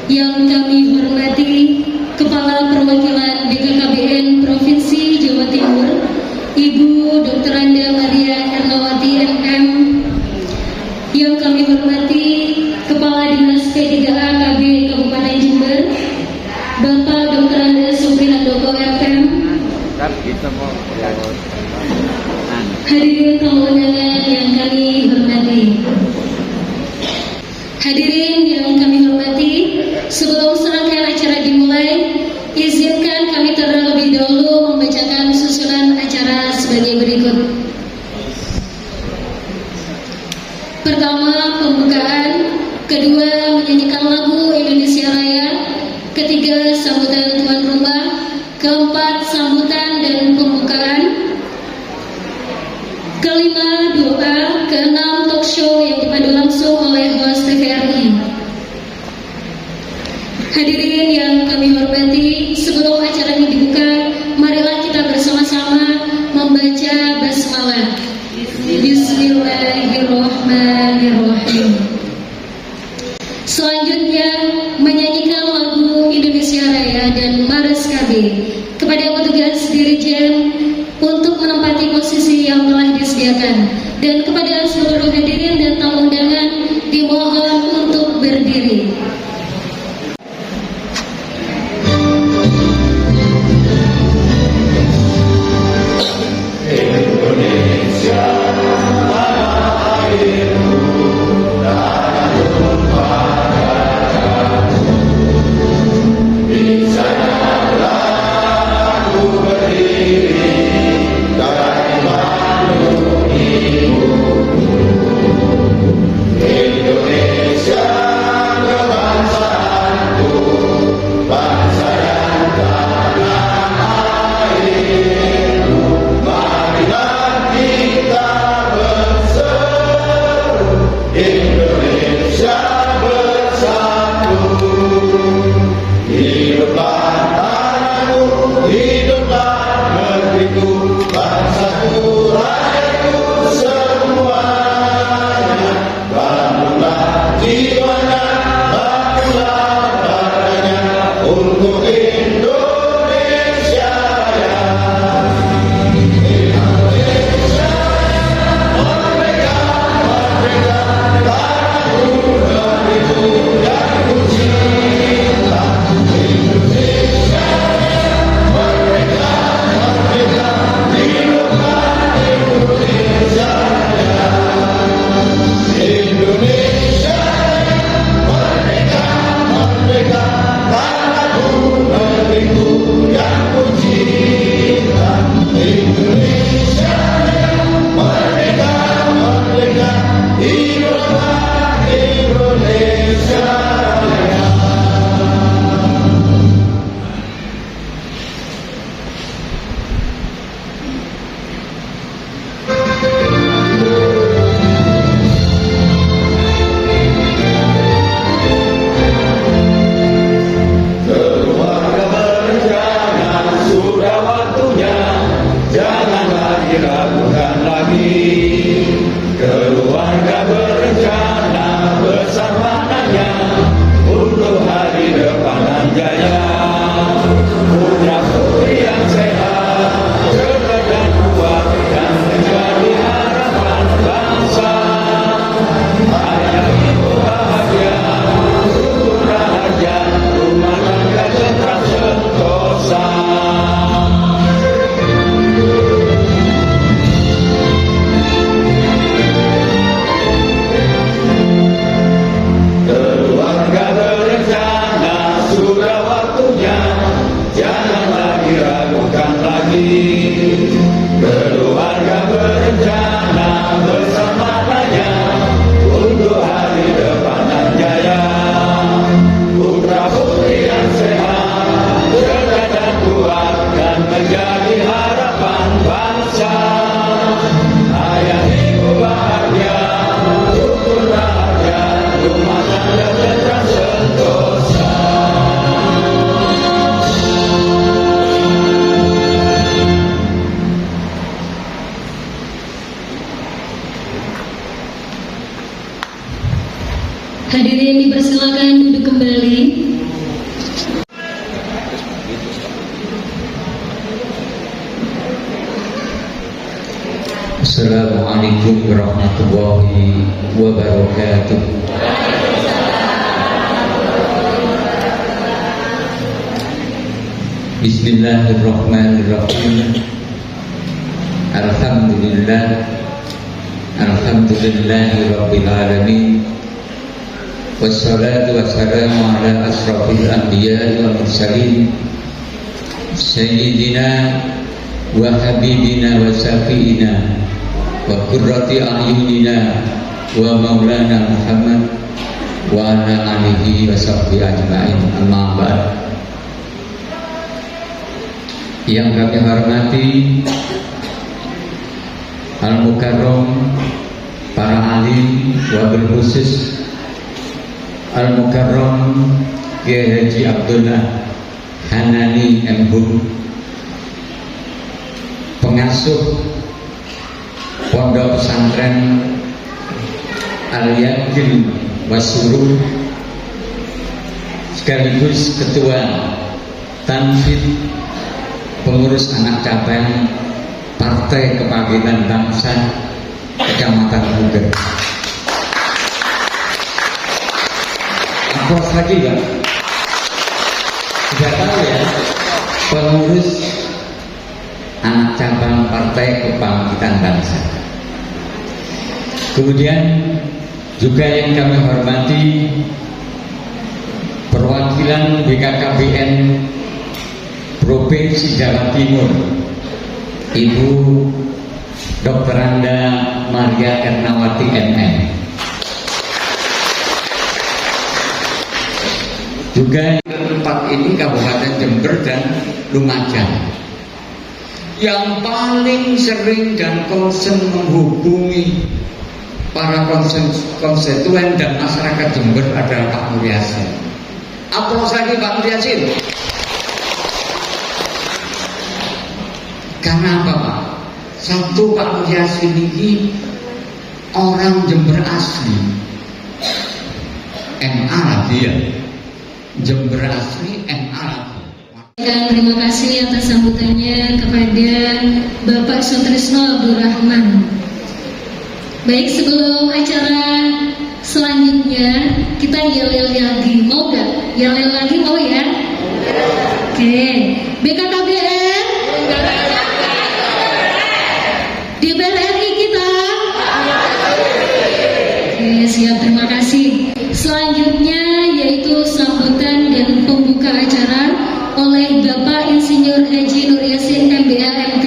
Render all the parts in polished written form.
Yang kami hormati Kepala Perwakilan BKKBN Provinsi Jawa Timur, Ibu Dr. Anda Maria Ernawati MM. Yang kami hormati Kepala Dinas P3A KB Kabupaten Jember, Bapak Dr. Anda Supri Handoko FM. Hadirin tamu undangan yang kami hormati. Hadirin yang kami hormati, sebelum serangkaian acara dimulai, izinkan kami terlebih dahulu membacakan susunan acara sebagai berikut. Pertama, pembukaan. Kedua, menyanyikan lagu Indonesia Raya. Ketiga, sambutan tuan rumah. Keempat, sambutan dan pembukaan. Kelima, doa. Keenam, talk show yang dipandu langsung oleh host TVRI. Hadirin yang kami hormati, sebelum acara ini dibuka, marilah kita bersama-sama membaca basmalah. Bismillahirrahmanirrahim. Selanjutnya, menyanyikan lagu Indonesia Raya dan Maras KB. Kepada petugas Dirjen untuk menempati posisi yang telah disediakan, dan kepada seluruh hadirin dan tamu undangan dimohon untuk berdiri. Indonesia warahmatullahi wabarakatuh. Bismillahirrahmanirrahim. Alhamdulillahi rabbil alamin. Wassalatu wassalamu ala asrafil anbiya'i wal mursalin sayyidina wa habibina wa syafi'ina wa qurrati a'yunina wa maulana Muhammad wa ala alihi wa sahbihi ajma'in. Amma ba'd. Yang kami hormati Al-Mukarram, para alim, wabil khusus Al-Mukarram Kiai Haji Abdullah Hanani M.Hum, pengasuh Pondok Pesantren Al-Yakin Wasurul, sekaligus Ketua Tanfid pengurus anak cabang Partai Kebangkitan Bangsa Kecamatan Buger. Aplaus lagi Pak. Sudah tahu ya, pengurus anak cabang Partai Kebangkitan Bangsa. Kemudian juga yang kami hormati perwakilan BKKBN Provinsi Jawa Timur, Ibu Dr. Anda Maria Ernawati MM. Juga yang keempat ini Kabupaten Jember dan Lumajang, yang paling sering dan konsen menghubungi para konstituen dan masyarakat Jember adalah Pak Nur Yasin. Aplaus lagi Pak Nur Yasin. Karena apa Pak? Satu, Pak Nur Yasin ini orang Jember asli, MA lagi ya, Jember asli, MA lagi. Dan terima kasih atas sambutannya kepada Bapak Sutrisno Abdul Rahman. Baik, sebelum acara selanjutnya kita yel-yel lagi, mau gak? Yel-yel lagi mau ya? Oke, BKKBN DPR RI kita. Oke, siap, terima kasih. Selanjutnya yaitu sambutan dan pembuka acara oleh Bapak Insinyur Haji Nur Yasin MBA MT,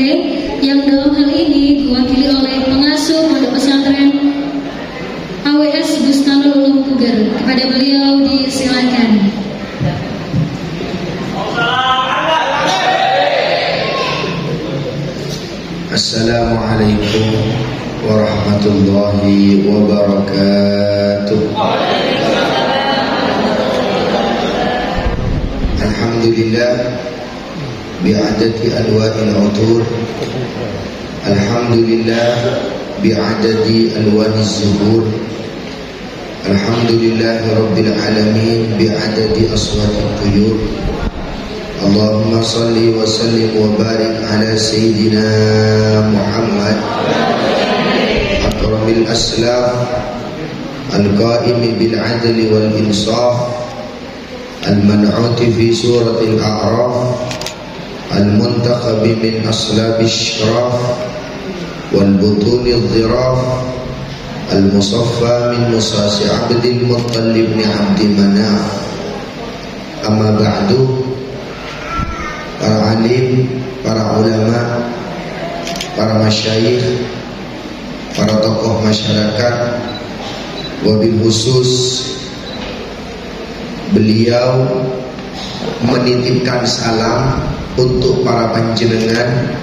yang dalam hal ini diwakili oleh pengasuh Pondok Pesantren AWS Bustanul Ulum Puger. Kepada beliau disilakan. Assalamualaikum warahmatullahi wabarakatuh. Alhamdulillah bi'adadi alwa'il utur. Alhamdulillah bi'adadi alwaniz zuhur. Alhamdulillah rabbil alamin bi'adadi aswatit tuyur. Allahumma salli wa sallim wa barik ala Sayyidina Muhammad akramil aslaf al-qaimi bil adli wal insaf al-man'uti fi suratil a'raf al-muntaqabi min aslabish syraf wal butunil dhiraf al-musaffa min musasi abdil muttalib ni abdi manaf. Amma ba'du. Para alim, para ulama, para masyayikh, para tokoh masyarakat, wabil khusus beliau menitipkan salam untuk para panjenengan.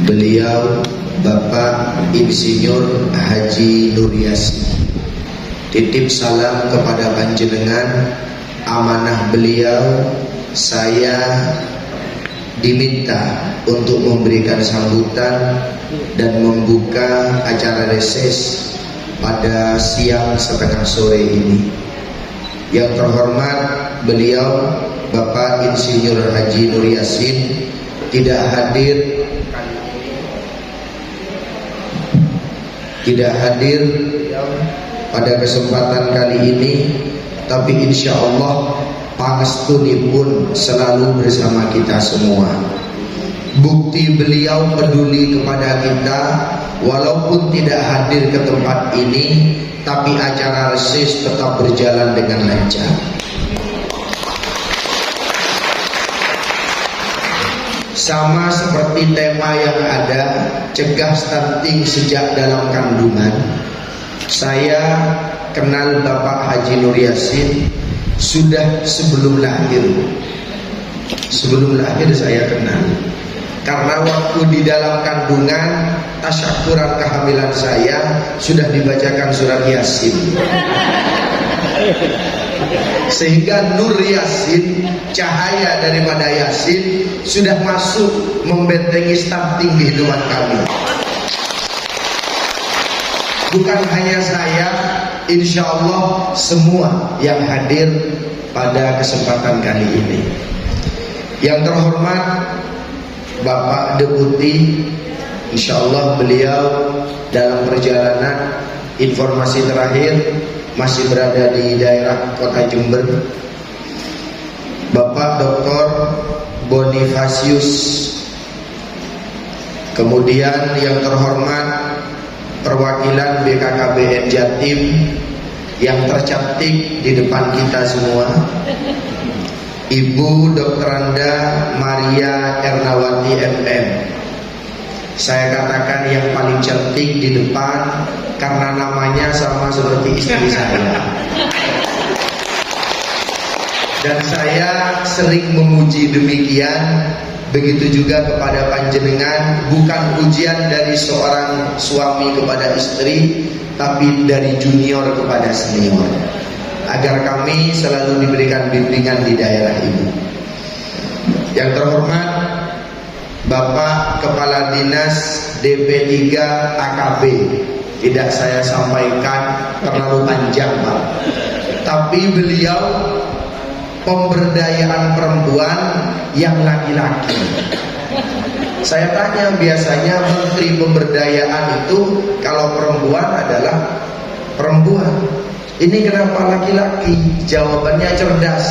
Beliau Bapak Insinyur Haji Nur Yasin titip salam kepada panjenengan. Amanah beliau, saya diminta untuk memberikan sambutan dan membuka acara reses pada siang setengah sore ini. Yang terhormat beliau Bapak Insinyur Haji Nur Yasin tidak hadir tidak hadir pada kesempatan kali ini, tapi insya Allah pangestunipun selalu bersama kita semua. Bukti beliau peduli kepada kita, walaupun tidak hadir ke tempat ini, tapi acara reses tetap berjalan dengan lancar. Sama seperti tema yang ada, cegah stunting sejak dalam kandungan. Saya kenal Bapak Haji Nur Yasin sudah sebelum lahir. Sebelum lahir saya kenal. Karena waktu di dalam kandungan, tasyakuran kehamilan saya sudah dibacakan surat Yasin. Sehingga Nur Yasin, cahaya daripada Yasin, sudah masuk membentengi stunting kehidupan kami. Bukan hanya saya, insya Allah semua yang hadir pada kesempatan kali ini. Yang terhormat Bapak Deputi, insya Allah beliau dalam perjalanan, informasi terakhir masih berada di daerah kota Jember. Bapak Dr. Bonifasius, kemudian yang terhormat perwakilan BKKBN Jatim yang tercantik di depan kita semua, Ibu Dr. Anda Maria Ernawati MM. Saya katakan yang paling cantik di depan karena namanya sama seperti istri saya. Dan saya sering memuji demikian. Begitu juga kepada panjenengan, bukan ujian dari seorang suami kepada istri, tapi dari junior kepada senior, agar kami selalu diberikan bimbingan di daerah ini. Yang terhormat Bapak Kepala Dinas DP3 AKB, tidak saya sampaikan terlalu panjang Pak, tapi beliau pemberdayaan perempuan yang laki-laki. Saya tanya, biasanya menteri pemberdayaan itu kalau perempuan adalah perempuan, ini kenapa laki-laki? Jawabannya cerdas,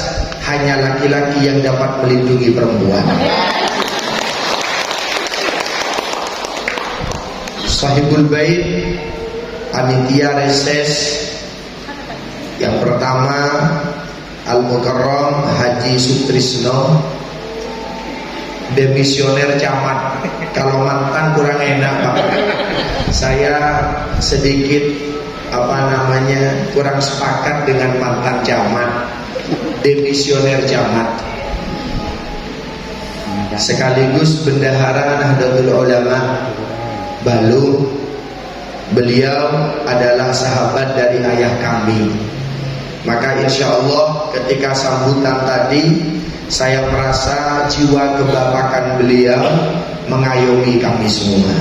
hanya laki-laki yang dapat melindungi perempuan. Sahibul Bait, panitia reses yang pertama Al-Mukarram Haji Sutrisno, demisioner camat. Kalau mantan kurang enak Pak, saya sedikit kurang sepakat dengan mantan camat, demisioner camat, sekaligus bendahara Nahdlatul Ulama Balu. Beliau adalah sahabat dari ayah kami. Maka insya Allah ketika sambutan tadi, saya merasa jiwa kebapakan beliau mengayomi kami semua.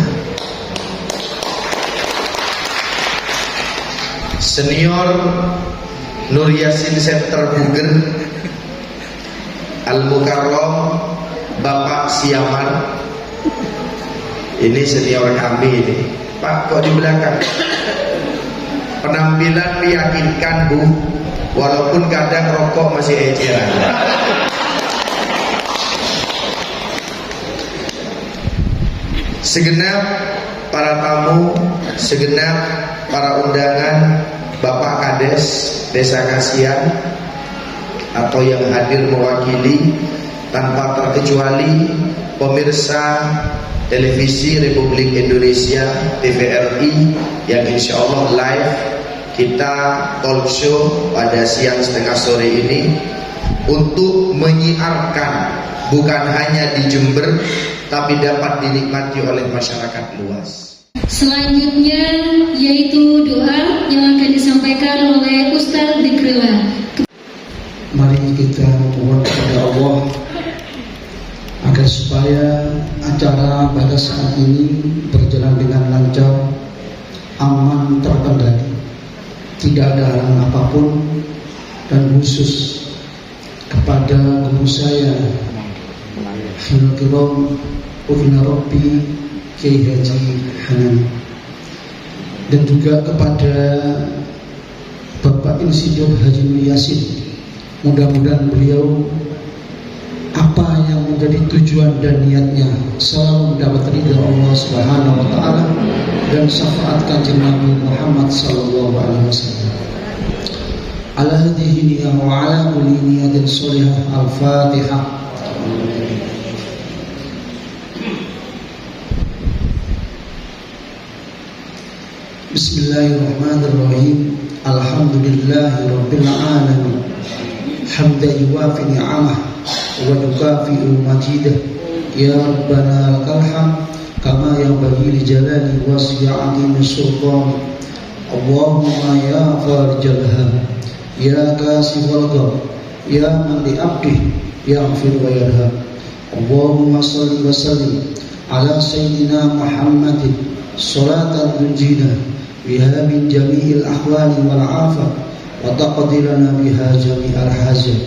Senior Nur Yasin Center Buger, Al-Mukarram Bapak Siaman, ini senior kami ini. Pak, kok di belakang? Penampilan meyakinkan Bu, walaupun kadang rokok masih eceran. Segenap para tamu, segenap para undangan, Bapak Kades Desa Kasihan atau yang hadir mewakili, tanpa terkecuali pemirsa Televisi Republik Indonesia TVRI yang insya Allah live kita talk show pada siang setengah sore ini untuk menyiarkan bukan hanya di Jember tapi dapat dinikmati oleh masyarakat luas. Selanjutnya yaitu doa yang akan disampaikan oleh Ustaz Dzikrullah. Mari kita mohon kepada Allah agar supaya acara pada saat ini berjalan dengan lancar, aman, terkendali, tidak ada halangan apapun, dan khusus kepada guru saya Hafidhahullah Ufna Rabbi Kiai Haji Hanan, dan juga kepada Bapak Insinyur Haji Nur Yasin. Mudah-mudahan beliau apa yang menjadi tujuan dan niatnya selalu mendapat ridha Allah Subhanahu wa taala dan syafaat Kanjeng Nabi Muhammad sallallahu alaihi wasallam. Ala hadhihi niyah wa ala kulli niyatin sholihah. Al-Fatihah. Bismillahirrahmanirrahim. Alhamdulillahi rabbil alamin. Hamdan yuwafi ni'amah wa yukafi'u majidah. Ya Rabbana lakal hamd kama yanbaghi li jalali wasi'ati sultan. Allahumma ya farijal ham, ya kasifal gham, ya man li abdih yaghfir wa yarham. Allahumma shalli wa sallim ala sayyidina Muhammadin salatan tunjina biha min jami'il ahwali wal afat wa taqdirana biha jami'al hajat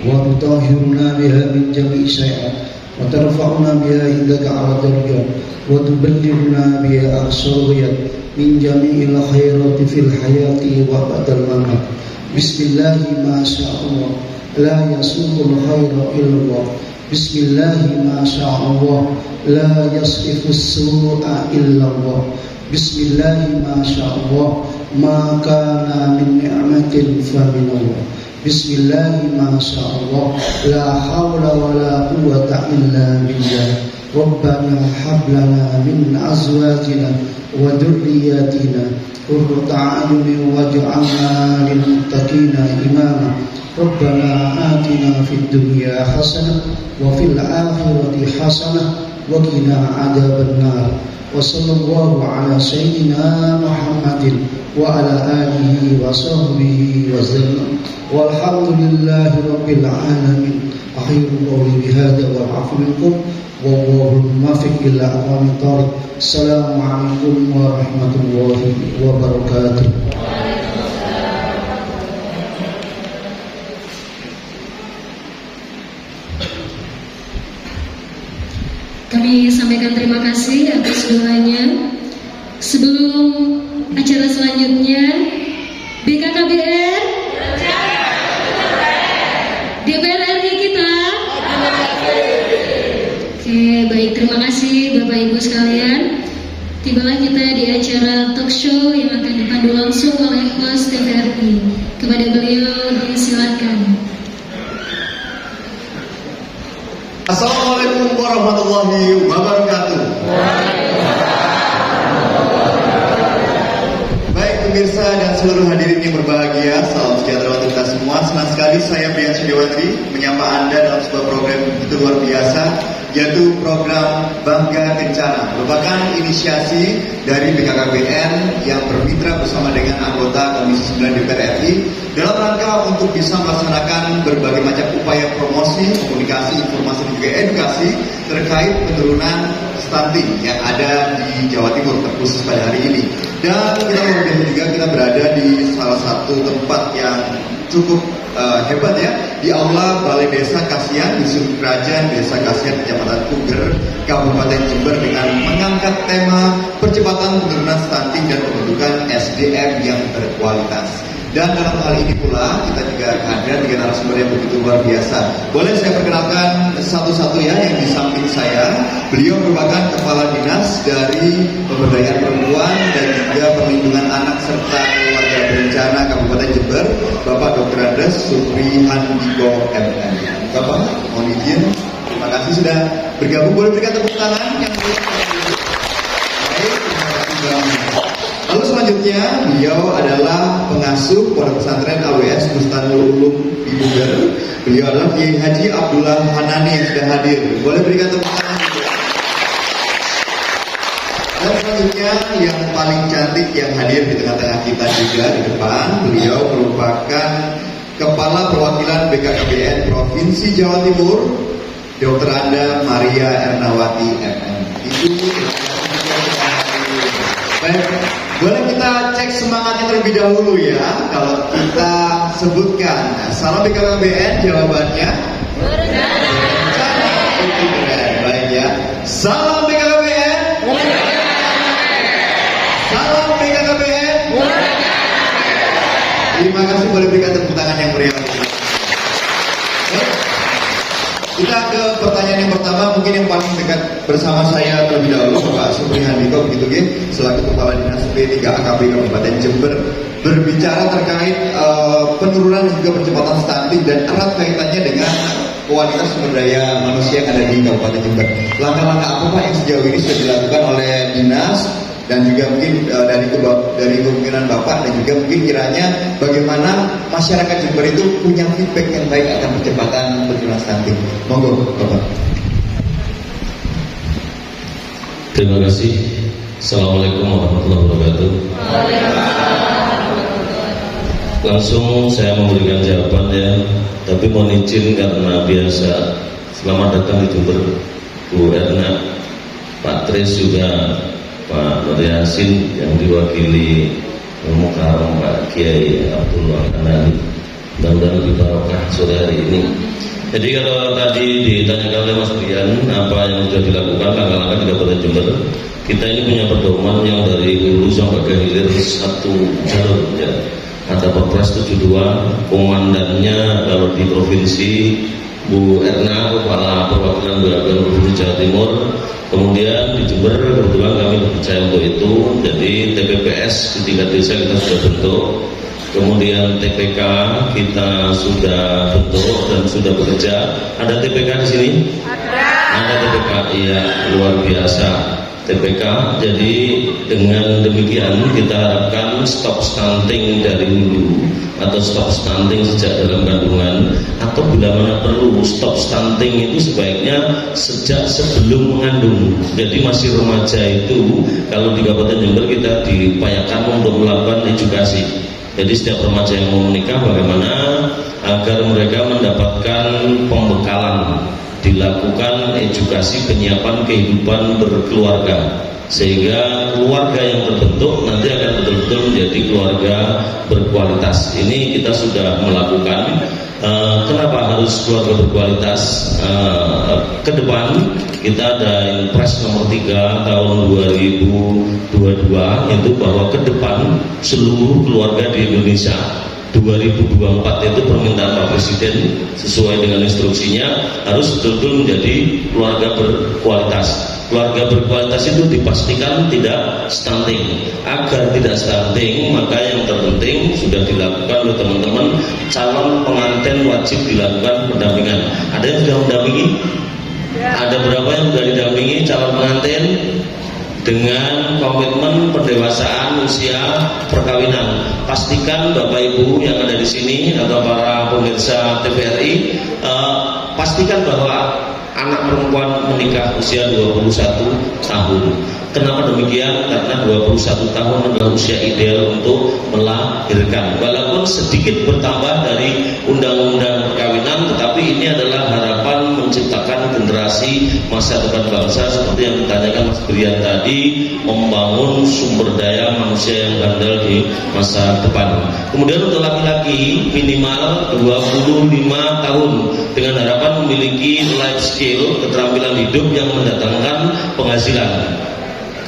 wa tutahhiruna biha min jami'i syai'at wa tarfa'una biha indaka 'ala darajat wa tuballighuna biha aqsal ghayat min jami'il khairati fil hayati wa ba'dal mamat. Bismillahi ma sya'allah la yasuqul khaira illallah. Bismillahi ma sya'allah la yasrifus su'a illallah. Bismillahi ma sya'allah ma kana min ni'matin fa minallah. Bismillahi ma sya'allah la hawla wa la quwwata illa billah. Rabbana hab lana min azwajina wa dhurriyyatina qurrata a'yunin waj'alna lil muttaqina imama. Rabbana atina fid dunya hasanah wa fil akhirati hasanah wa qina adzabannar. Wa sallallahu ala sayyidina Muhammadin wa ala alihi wa sahbihi wa sallam. Walhamdulillahi rabbil alamin. Akhiru qawli bihadza wal 'afwu minkum wallahu muwaffiq ila aqwamit thariq. Assalamualaikum warahmatullahi wabarakatuh. Kami sampaikan terima kasih atas doanya. Sebelum acara selanjutnya, BKKBN, DPR RI kita. Oke, baik, terima kasih Bapak Ibu sekalian. Tibalah kita di acara talk show yang akan dipandu langsung oleh host TVRI. Kepada beliau disilakan. Assalamualaikum warahmatullahi wabarakatuh. Baik pemirsa dan seluruh hadirin yang berbahagia, salam sejahtera untuk kita semua. Senang sekali saya Brian Sudiwatri menyapa Anda dalam sebuah program begitu luar biasa, yaitu program Bangga Kencana, merupakan inisiasi dari BKKBN yang bermitra bersama dengan anggota Komisi 9 DPR RI dalam rangka untuk bisa melaksanakan berbagai macam upaya promosi, komunikasi, informasi dan juga edukasi terkait penurunan stunting yang ada di Jawa Timur terkhusus pada hari ini. Dan kita juga kita berada di salah satu tempat yang cukup hebat ya, di Aula Balai Desa Kasian di Sudut Kerajaan Desa Kasian Kecamatan Puger, Kabupaten Jember, dengan mengangkat tema percepatan penurunan stunting dan pembentukan SDM yang berkualitas. Dan dalam hal ini pula kita juga hadir dengan narasumber yang begitu luar biasa. Boleh saya perkenalkan satu-satu ya, yang di samping saya. Beliau merupakan Kepala Dinas dari Pemberdayaan Perempuan dan juga Perlindungan Anak serta Keluarga Berencana Kabupaten Jember, Bapak Dr. Andes Supri Handiko MM. Bapak, mohon izin, terima kasih sudah bergabung. Boleh berikan tepuk tangan yang baik, terima kasih banyak. Lalu selanjutnya beliau adalah pengasuh Pondok Pesantren AWS Bustanul Ulum di Puger. Beliau adalah Kiai Haji Abdullah Hanani yang sudah hadir. Boleh berikan tepuk tangan juga. Dan selanjutnya yang paling cantik yang hadir di tengah-tengah kita juga di depan, beliau merupakan Kepala Perwakilan BKKBN Provinsi Jawa Timur, Dr. Anda Maria Ernawati MM. Baik, boleh kita cek semangatnya terlebih dahulu ya. Kalau kita sebutkan salam BKKBN, jawabannya berencana. Itu keren, baik ya. Salam BKKBN. Salam BKKBN. boleh berikan tepuk tangan yang meriah. Kita ke pertanyaan yang pertama, mungkin yang paling dekat bersama saya terlebih dahulu, Pak Supri Handiko, begitu ya, selaku Kepala Dinas P3 AKP Kabupaten Jember, berbicara terkait penurunan dan juga percepatan stunting dan erat kaitannya dengan kualitas sumber daya manusia yang ada di Kabupaten Jember. Langkah-langkah apa Pak yang sejauh ini sudah dilakukan oleh dinas dan juga mungkin dari kemungkinan Bapak, dan juga mungkin kiranya bagaimana masyarakat Jember itu punya feedback yang baik akan percepatan penurunan stunting. Monggo Bapak. Terima kasih. Assalamualaikum warahmatullahi wabarakatuh. Langsung saya memberikan jawaban ya, tapi mohon izin karena biasa. Selamat datang di Jember, Bu Erna, Pak Tris, juga Pak Nur Yasin yang diwakili Mukarram Pak Kiai Abdullah Kanani. Mudah-mudahan lebih barokah sore hari ini. Jadi kalau tadi ditanyakan oleh Mas Brian apa yang sudah dilakukan langkah-langkah di Kabupaten Jember, kita ini punya pedoman yang dari hulu sampai ke hilir satu jalur ya. Ada Perpres 72, komandannya kalau di provinsi Bu Erna, Kepala Perwakilan BKKBN Provinsi Jawa Timur. Kemudian di Jember kebetulan kami dipercaya untuk itu, jadi TPPS di tingkat desa kita sudah bentuk. Kemudian TPK kita sudah bentuk dan sudah bekerja. Ada TPK di sini? Ada TPK, iya, luar biasa TPK. Jadi dengan demikian kita harapkan stop stunting dari hulu atau stop stunting sejak dalam kandungan, atau bila mana perlu stop stunting itu sebaiknya sejak sebelum mengandung. Jadi masih remaja itu kalau di Kabupaten Jember kita diupayakan untuk melakukan edukasi. Jadi setiap remaja yang mau menikah bagaimana agar mereka mendapatkan pembekalan, dilakukan edukasi penyiapan kehidupan berkeluarga, sehingga keluarga yang terbentuk nanti akan betul-betul menjadi keluarga berkualitas. Ini kita sudah melakukan. Kenapa harus keluarga berkualitas? Ke depan kita ada Impres nomor 3 tahun 2022, yaitu bahwa ke depan seluruh keluarga di Indonesia 2024 itu permintaan Pak Presiden sesuai dengan instruksinya harus betul-betul menjadi keluarga berkualitas. Keluarga berkualitas itu dipastikan tidak stunting. Agar tidak stunting, maka yang terpenting sudah dilakukan oleh teman-teman, calon pengantin wajib dilakukan pendampingan. Ada yang sudah mendampingi? Ada berapa yang sudah didampingi calon pengantin? Dengan komitmen pendewasaan usia perkawinan. Pastikan Bapak Ibu yang ada di sini atau para pemirsa TVRI, pastikan bahwa anak perempuan menikah usia 21 tahun. Kenapa demikian? Karena 21 tahun adalah usia ideal untuk melahirkan. Walaupun sedikit bertambah dari undang-undang perkawinan, tetapi ini adalah harapan menciptakan generasi masa depan bangsa seperti yang ditanyakan Mas Brian tadi, membangun sumber daya manusia yang handal di masa depan. Kemudian untuk laki-laki minimal 25 tahun dengan harapan memiliki life skill, keterampilan hidup yang mendatangkan penghasilan.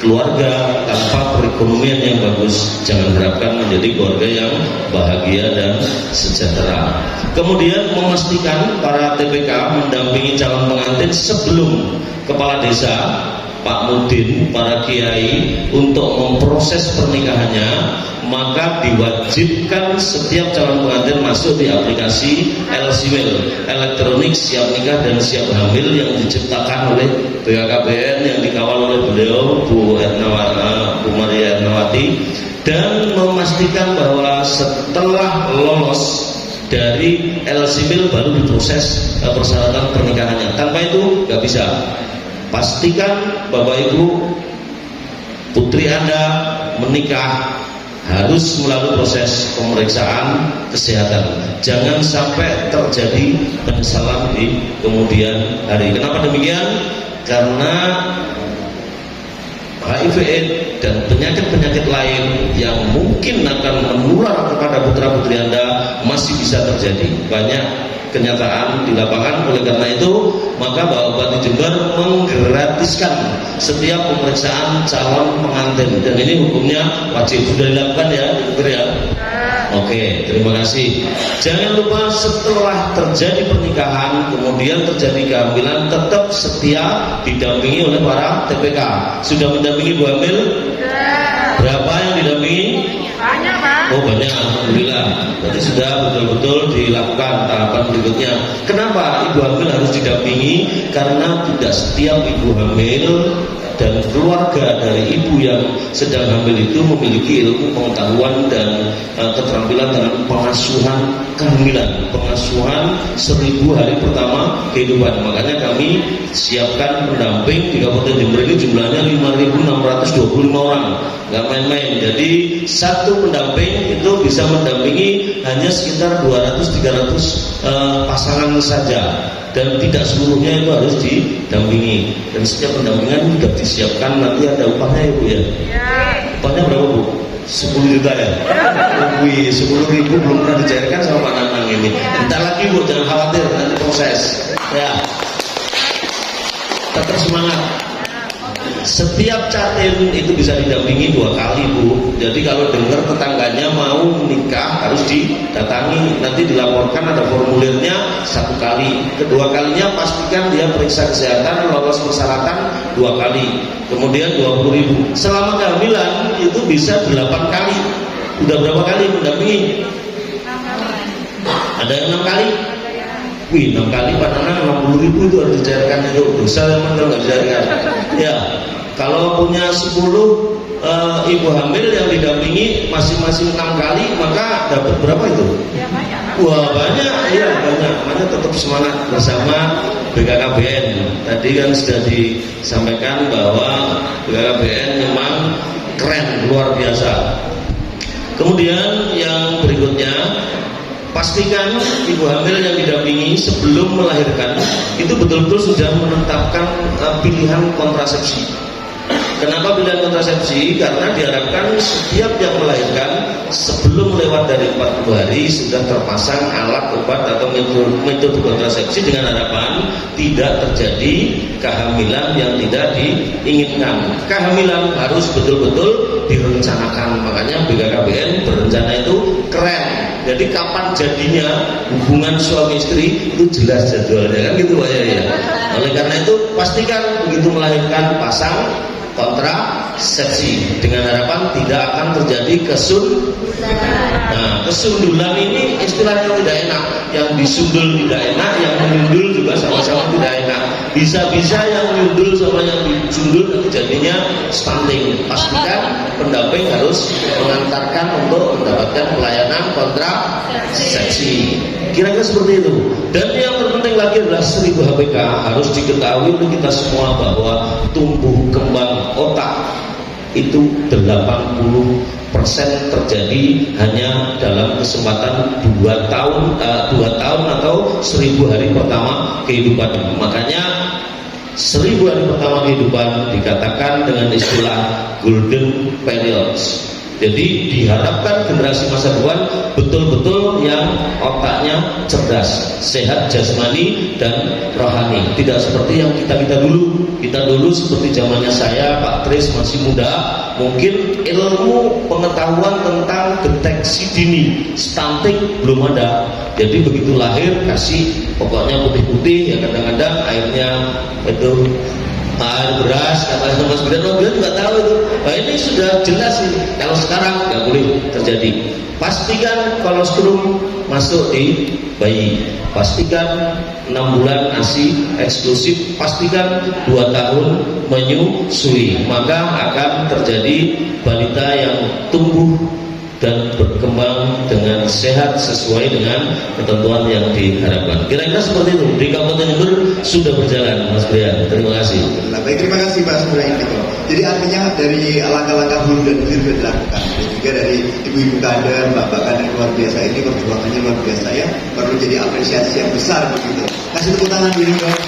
Keluarga tanpa perekonomian yang bagus jangan harapkan menjadi keluarga yang bahagia dan sejahtera. Kemudian memastikan para TPK mendampingi calon pengantin sebelum kepala desa, Pak Mudin, para kiai untuk memproses pernikahannya. Maka diwajibkan setiap calon pengantin masuk di aplikasi LSIMIL, elektronik siap nikah dan siap hamil, yang diciptakan oleh BKKBN yang dikawal oleh beliau Bu Maria Ernawati, dan memastikan bahwa setelah lolos dari LSIMIL baru diproses persyaratan pernikahannya. Tanpa itu nggak bisa. Pastikan Bapak Ibu putri Anda menikah harus melalui proses pemeriksaan kesehatan. Jangan sampai terjadi penyesalan di kemudian hari. Kenapa demikian? Karena HIV/AIDS dan penyakit-penyakit lain yang mungkin akan menular kepada putra-putri Anda masih bisa terjadi. Banyak kenyataan di lapangan. Oleh karena itu, maka Bapak Bupati Jember menggratiskan setiap pemeriksaan calon pengantin, dan ini hukumnya wajib. Sudah dilakukan ya, Jember ya? Oke, terima kasih. Jangan lupa setelah terjadi pernikahan, kemudian terjadi kehamilan, tetap setia didampingi oleh para TPK. Sudah mendampingi ibu hamil? Berapa yang didampingi? Banyak, Pak. Oh banyak, alhamdulillah. Berarti sudah betul-betul dilakukan tahapan berikutnya. Kenapa ibu hamil harus didampingi? Karena tidak setiap ibu hamil dan keluarga dari ibu yang sedang hamil itu memiliki ilmu pengetahuan dan keterampilan dalam pengasuhan kehamilan, pengasuhan 1000 hari pertama kehidupan. Makanya kami siapkan pendamping di Kabupaten Jember ini jumlahnya 5.625 orang, nggak main-main. Jadi satu pendamping itu bisa mendampingi hanya sekitar 200-300 pasangan saja. Dan tidak seluruhnya itu harus didampingi. Dan setiap pendampingan sudah disiapkan, nanti ada upahnya ya Bu ya? Upahnya berapa Bu? 10 juta ya? Wih, 10.000 belum pernah dicairkan sama Pak Nanang ini. Bentar lagi Bu, jangan khawatir, nanti proses ya. Tetap semangat. Setiap catin itu bisa didampingi 2 kali Bu. Jadi kalau dengar tetangganya mau menikah harus didatangi, nanti dilaporkan, ada formulirnya 1 kali. Kedua kalinya pastikan dia periksa kesehatan, lolos persyaratan 2 kali. Kemudian 20.000. Selama kehamilan itu bisa 8 kali. Udah berapa kali mendampingi? 6 kali. Ada yang 6 kali? Wih, 6 kali Pak Nanang 60.000 itu harus dicairkan itu. Dosa memang kalau nggak dicairkan. Ya, kalau punya 10 ibu hamil yang didampingi masing-masing 6 kali, maka dapat berapa itu? Ya, banyak. Wah banyak, iya banyak. Makanya tetap semangat bersama BKKBN. Tadi kan sudah disampaikan bahwa BKKBN memang keren, luar biasa. Kemudian yang berikutnya, pastikan ibu hamil yang didampingi sebelum melahirkan itu betul-betul sudah menetapkan pilihan kontrasepsi. Kenapa pilihan kontrasepsi? Karena diharapkan setiap yang melahirkan sebelum lewat dari 40 hari sudah terpasang alat, obat atau metode kontrasepsi dengan harapan tidak terjadi kehamilan yang tidak diinginkan. Kehamilan harus betul-betul direncanakan. Makanya BKKBN berencana itu keren. Jadi kapan jadinya hubungan suami istri itu jelas jadwalnya kan gitu Pak ya. Oleh karena itu pastikan begitu melahirkan pasang kontrasepsi dengan harapan tidak akan terjadi kesundulan. Nah, kesundulan ini istilahnya tidak enak. Yang disundul tidak enak, yang menyundul juga sama-sama tidak enak. Bisa-bisa yang menyundul sama yang disundul jadinya stunting. Pastikan pendamping harus mengantarkan untuk mendapatkan pelayanan kontrasepsi. Kira-kira seperti itu. Dan yang terpenting lagi adalah 1000 HPK. Harus diketahui oleh kita semua bahwa tumbuh kembang otak itu 80% terjadi hanya dalam kesempatan 2 tahun atau 1000 hari pertama kehidupan. Makanya 1000 hari pertama kehidupan dikatakan dengan istilah golden periods. Jadi diharapkan generasi masa depan betul-betul yang otaknya cerdas, sehat jasmani dan rohani. Tidak seperti yang kita dulu. Kita dulu seperti zamannya saya, Pak Tris masih muda, mungkin ilmu pengetahuan tentang deteksi dini stunting belum ada. Jadi begitu lahir kasih pokoknya putih-putih ya, kadang-kadang airnya itu air beras, kata Mas Bidan juga tahu itu. Nah, ini sudah jelas sih. Kalau sekarang nggak boleh terjadi. Pastikan kolostrum masuk di bayi. Pastikan 6 bulan ASI eksklusif. Pastikan 2 tahun menyusui. Maka akan terjadi balita yang tumbuh dan berkembang dengan sehat sesuai dengan ketentuan yang diharapkan. Kira-kira seperti itu. Di Kabupaten Jember sudah berjalan, Mas Brian. Terima kasih. Baik, terima kasih Pak Subrahim. Jadi artinya dari langkah-langkah hulu dan hilir sudah dilakukan. Dan juga dari ibu-ibu kader, bapak kader luar biasa ini perjuangannya luar biasa ya. Perlu jadi apresiasi yang besar begitu. Kasih tepuk tangan dulu dong.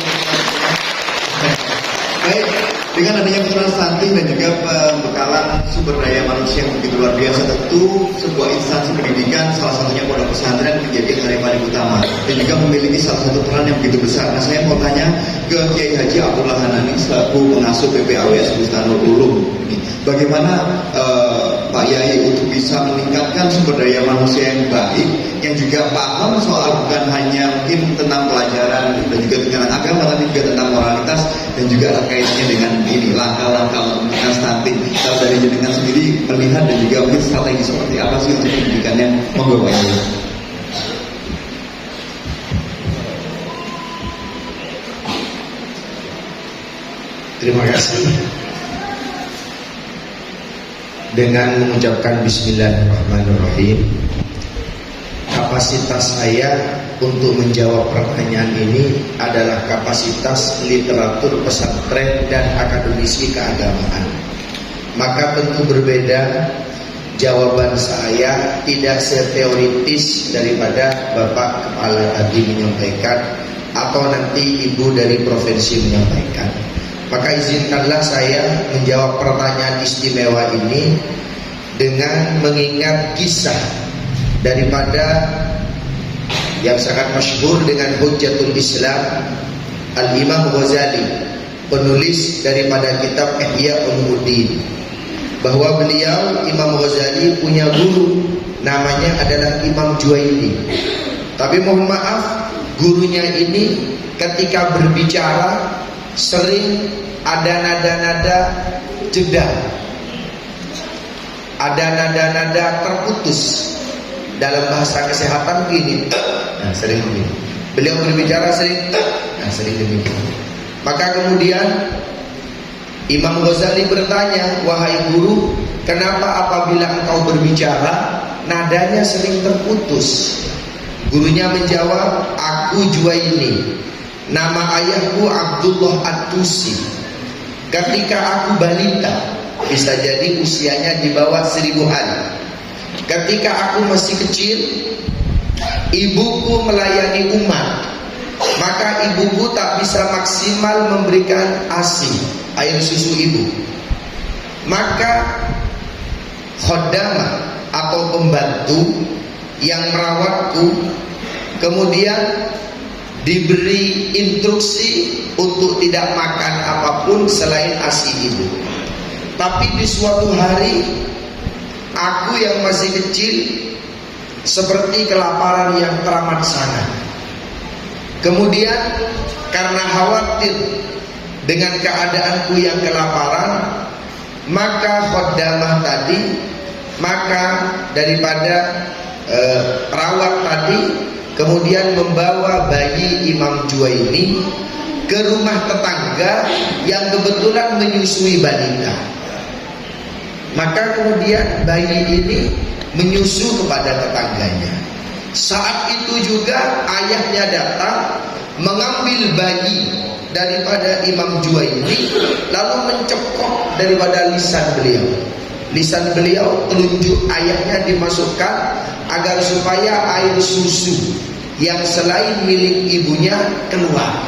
Baik. Dengan adanya pesanan stunting dan juga pembekalan sumber daya manusia yang begitu luar biasa, tentu sebuah instansi pendidikan, salah satunya pondok pesantren, menjadi hal yang paling utama dan juga memiliki salah satu peran yang begitu besar. Nah, saya mau tanya ke Kiai Haji Abdullah Hanani selaku pengasuh PPAWS Bustanul Ulum ini, bagaimana Pak Pak Yai untuk bisa meningkatkan sumber daya manusia yang baik, yang juga paham soal bukan hanya mungkin tentang pelajaran dan juga tentang agama, tapi juga tentang moralitas dan juga terkaitnya dengan ini langkah-langkah untuk menekan stunting. Kalau dari jenengan sendiri melihat dan juga mungkin strategi seperti apa sih untuk pendidikannya, monggo Pak Yai. Terima kasih. Dengan mengucapkan Bismillahirrahmanirrahim, kapasitas saya untuk menjawab pertanyaan ini adalah kapasitas literatur pesantren dan akademisi keagamaan. Maka tentu berbeda jawaban saya, tidak seteoritis daripada Bapak Kepala tadi menyampaikan atau nanti Ibu dari provinsi menyampaikan. Maka izinkanlah saya menjawab pertanyaan istimewa ini dengan mengingat kisah daripada yang sangat masyhur dengan Hujjatul Islam Al-Imam Ghazali, penulis daripada kitab Ihya Ulumuddin, bahwa beliau Imam Ghazali punya guru namanya adalah Imam Juwaini. Tapi mohon maaf, gurunya ini ketika berbicara sering ada nada-nada jeda, ada nada-nada terputus. Dalam bahasa kesehatan begini, sering begini. Beliau berbicara sering, sering demikian. Maka kemudian Imam Ghazali bertanya, wahai guru, kenapa apabila engkau berbicara nadanya sering terputus? Gurunya menjawab, aku Juwaini, nama ayahku Abdullah At-Tusi. Ketika aku balita, bisa jadi usianya di bawah 1000 hari. Ketika aku masih kecil, ibuku melayani umat, maka ibuku tak bisa maksimal memberikan ASI, air susu ibu. Maka khodamah atau pembantu yang merawatku kemudian diberi instruksi untuk tidak makan apapun selain ASI ibu. Tapi di suatu hari, aku yang masih kecil seperti kelaparan yang teramat sangat. Kemudian karena khawatir dengan keadaanku yang kelaparan, maka khodamah tadi, maka daripada perawat tadi kemudian membawa bayi Imam Juwaini ke rumah tetangga yang kebetulan menyusui balita. Maka kemudian bayi ini menyusu kepada tetangganya. Saat itu juga ayahnya datang mengambil bayi daripada Imam Juwaini, lalu mencekok daripada lisan beliau. Lisan beliau, telunjuk ayahnya dimasukkan agar supaya air susu yang selain milik ibunya keluar.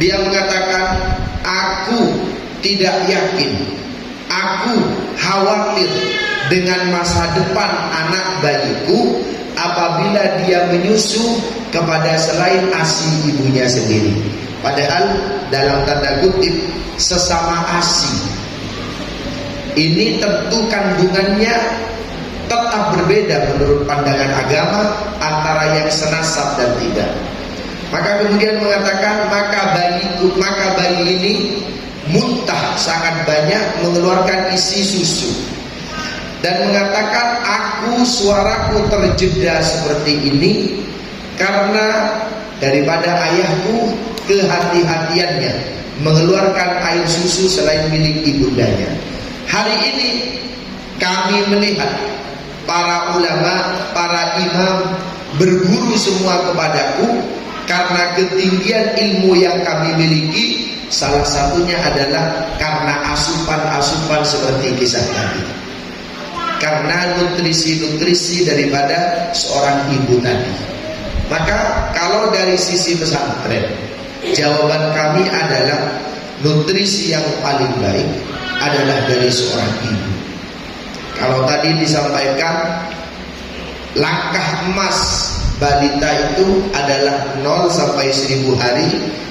Dia mengatakan, aku tidak yakin, aku khawatir dengan masa depan anak bayiku apabila dia menyusu kepada selain ASI ibunya sendiri. Padahal dalam tanda kutip sesama ASI ini tentu kandungannya tetap berbeda menurut pandangan agama antara yang senasab dan tidak. Maka kemudian mengatakan, maka bayi ini muntah sangat banyak, mengeluarkan isi susu, dan mengatakan, aku suaraku terjeda seperti ini karena daripada ayahku kehati-hatiannya mengeluarkan air susu selain milik ibundanya. Hari ini kami melihat para ulama, para imam berguru semua kepadaku karena ketinggian ilmu yang kami miliki. Salah satunya adalah karena asupan-asupan seperti kisah tadi, karena nutrisi-nutrisi daripada seorang ibu tadi. Maka kalau dari sisi pesantren, jawaban kami adalah nutrisi yang paling baik adalah dari seorang ibu. Kalau tadi disampaikan langkah emas balita itu adalah 0 sampai 1000 hari,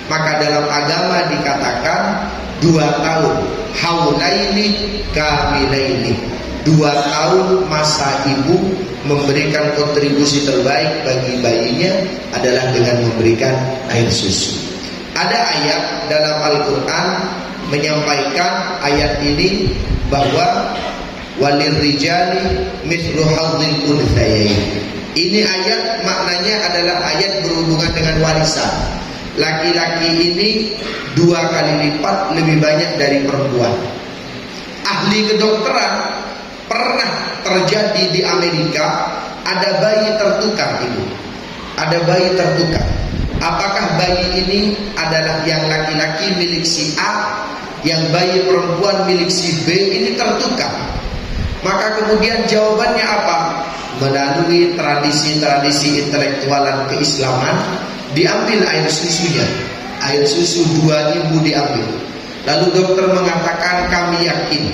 maka dalam agama dikatakan 2 tahun, haulaini kamilaini, 2 tahun masa ibu memberikan kontribusi terbaik bagi bayinya adalah dengan memberikan air susu. Ada ayat dalam Al-Quran menyampaikan ayat ini bahwa walil rijali mithlu hadzil unthayain. Ini ayat maknanya adalah ayat berhubungan dengan warisan. Laki-laki ini 2 kali lipat lebih banyak dari perempuan. Ahli kedokteran pernah terjadi di Amerika, ada bayi tertukar ibu. Ada bayi tertukar. Apakah bayi ini adalah yang laki-laki milik si A, yang bayi perempuan milik si B? Ini tertukar. Maka kemudian jawabannya apa? Melalui tradisi-tradisi intelektualan keislaman, diambil air susunya. Air susu 2 ibu diambil. Lalu dokter mengatakan, kami yakin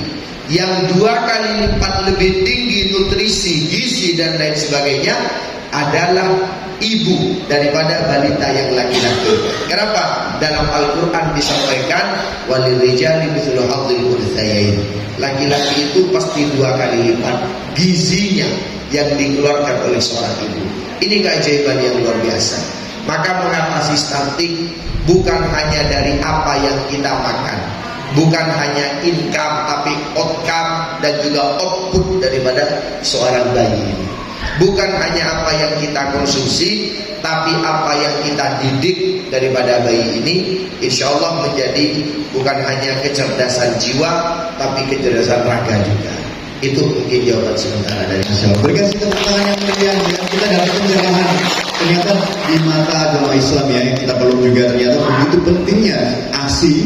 yang 2 kali lipat lebih tinggi nutrisi, gizi dan lain sebagainya adalah ibu daripada balita yang laki-laki. Kenapa? Dalam Al-Quran disampaikan walil rijali mithlu hadzil unthayain. Laki-laki itu pasti 2 kali lipat gizinya yang dikeluarkan oleh seorang ibu. Ini keajaiban yang luar biasa. Maka mengatasi stunting bukan hanya dari apa yang kita makan, bukan hanya income, tapi outcome dan juga output daripada seorang bayi ini. Bukan hanya apa yang kita konsumsi, tapi apa yang kita didik daripada bayi ini, insya Allah menjadi bukan hanya kecerdasan jiwa, tapi kecerdasan raga juga. Itu mungkin jawaban sementara dari saya. Berikan tepuk tangan yang meriah dengan kita dapat pencerahan. Ternyata di mata agama Islam ya, yang kita perlu juga ternyata begitu pentingnya ASI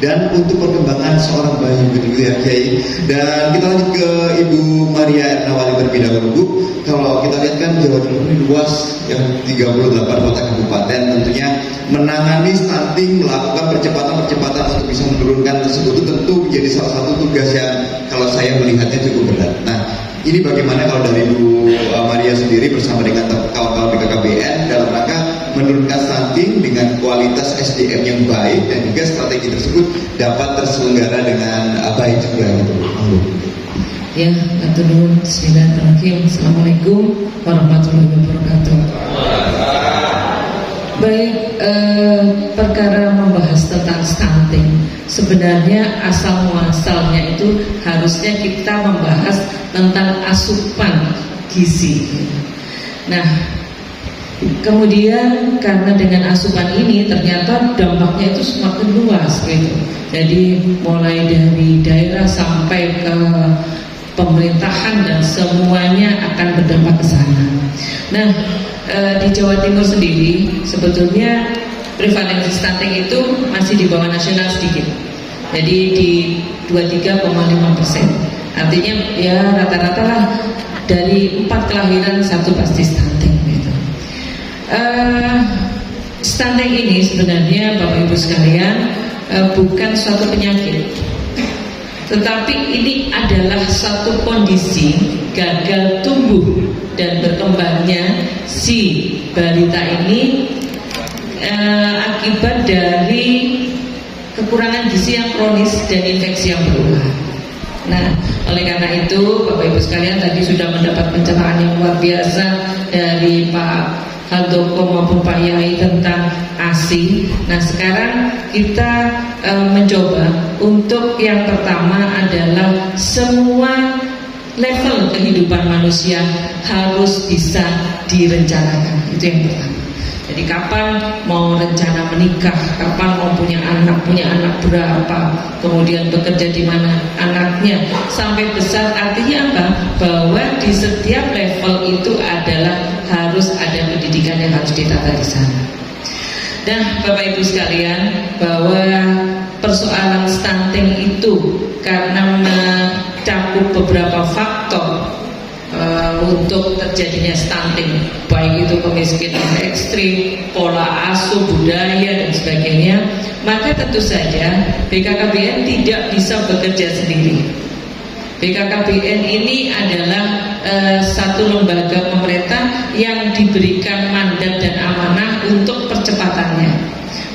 dan untuk perkembangan seorang bayi begitu ya Kiai. Dan kita lanjut ke Ibu Maria Ernawati terlebih dahulu Bu. Kalau kita lihat kan Jawa Timur ini luas yang 38 kota kabupaten, tentunya menangani stunting, melakukan percepatan untuk bisa menurunkan tersebut itu tentu menjadi salah satu tugas yang kalau saya melihatnya cukup berat. Nah, ini bagaimana kalau dari Bu Maria sendiri bersama dengan kawan-kawan BKKBN dalam rangka menurunkan stunting dengan kualitas SDM yang baik dan juga strategi tersebut dapat terselenggara dengan baik juga gitu. Ya, atur bismillahirrahmanirrahim. Assalamualaikum warahmatullahi wabarakatuh. Baik, perkara membahas tentang stunting, sebenarnya asal muasalnya itu harusnya kita membahas tentang asupan gizi. Nah, kemudian karena dengan asupan ini ternyata dampaknya itu semakin luas gitu. Jadi mulai dari daerah sampai ke pemerintahan dan semuanya akan berdampak ke sana. Nah, di Jawa Timur sendiri sebetulnya prevalensi stunting itu masih di bawah nasional sedikit. Jadi di 23,5%. Artinya ya rata-rata lah dari 4 kelahiran 1 pasti stunting gitu. Stunting ini sebenarnya Bapak Ibu sekalian bukan suatu penyakit, tetapi ini adalah satu kondisi gagal tumbuh dan berkembangnya si balita ini akibat dari kekurangan gizi yang kronis dan infeksi yang berulang. Nah, oleh karena itu Bapak Ibu sekalian tadi sudah mendapat pencerahan yang luar biasa dari Pak Handoko maupun Pak Yai tentang ASI. Nah, sekarang kita mencoba untuk yang pertama adalah semua level kehidupan manusia harus bisa direncanakan. Itu yang pertama. Jadi kapan mau rencana menikah, kapan mau punya anak berapa, kemudian bekerja di mana anaknya sampai besar. Artinya apa? Bahwa di setiap level itu adalah harus ada pendidikan yang harus ditata di sana. Nah, Bapak Ibu sekalian, bahwa persoalan stunting itu karena mencakup beberapa faktor untuk terjadinya stunting, baik itu kemiskinan ekstrim, pola asuh, budaya dan sebagainya, maka tentu saja BKKBN tidak bisa bekerja sendiri. BKKBN ini adalah satu lembaga pemerintah yang diberikan mandat dan amanah untuk percepatannya.